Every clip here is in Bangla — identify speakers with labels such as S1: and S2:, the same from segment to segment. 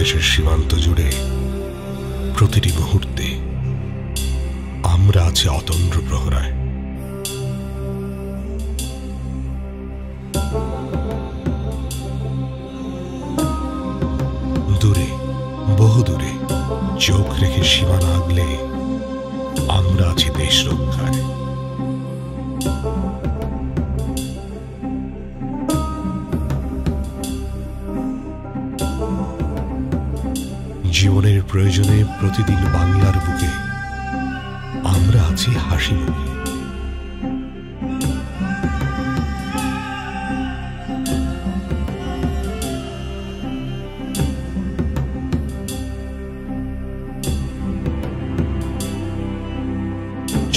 S1: বাংলাদেশের সীমান্ত জুড়ে প্রতিটি মুহূর্তে আমরা আছি অতন্দ্র প্রহরায়। দূরে, বহু দূরে চোখ রেখে সীমানা আগলে আমরা আছি দেশ রক্ষায়। জীবনের প্রয়োজনে প্রতিদিন বাংলার বুকে আমরা আছি হাসি মুখে।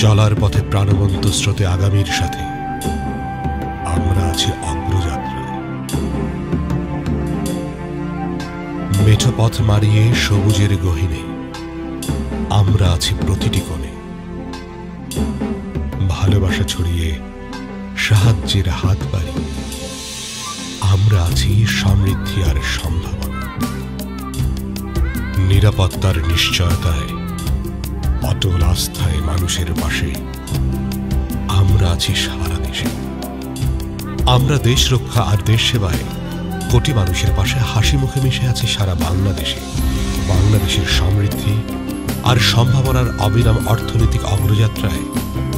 S1: চলার পথে প্রাণবন্ত স্রোতে আগামীর সাথে আমরা আছি অগ্রযাত্রা। মেঠো পথ মারিয়ে সবুজের গহীনে আমরা আছি প্রতিটি কোণে। ভালোবাসা ছড়িয়ে সাহায্যের হাত বাড়িয়ে আমরা আছি সমৃদ্ধি আর সম্ভাবনা। নিরাপত্তার নিশ্চয়তায়, অটল আস্থায় মানুষের পাশে আমরা আছি সারা দেশে। আমরা দেশ রক্ষা আর দেশ সেবায় কোটি মানুষের পাশে হাসি মুখে মিশে আছে সারা বাংলাদেশে। বাংলাদেশের সমৃদ্ধি আর সম্ভাবনার অবিরাম অর্থনৈতিক অগ্রযাত্রায়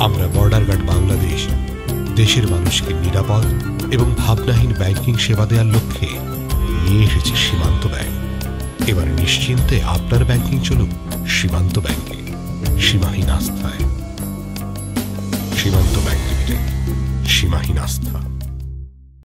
S1: আমরা বর্ডার গার্ড বাংলাদেশ দেশের মানুষকে নিরাপদ এবং ভাবনাহীন ব্যাংকিং সেবা দেওয়ার লক্ষ্যে নিয়ে এসেছে সীমান্ত ব্যাংক। এবার নিশ্চিন্তে আপনার ব্যাংকিং চলুক সীমান্ত ব্যাংকে, সীমাহীন আস্থায়। সীমান্ত ব্যাংক লিমিটেড, সীমাহীন আস্থা।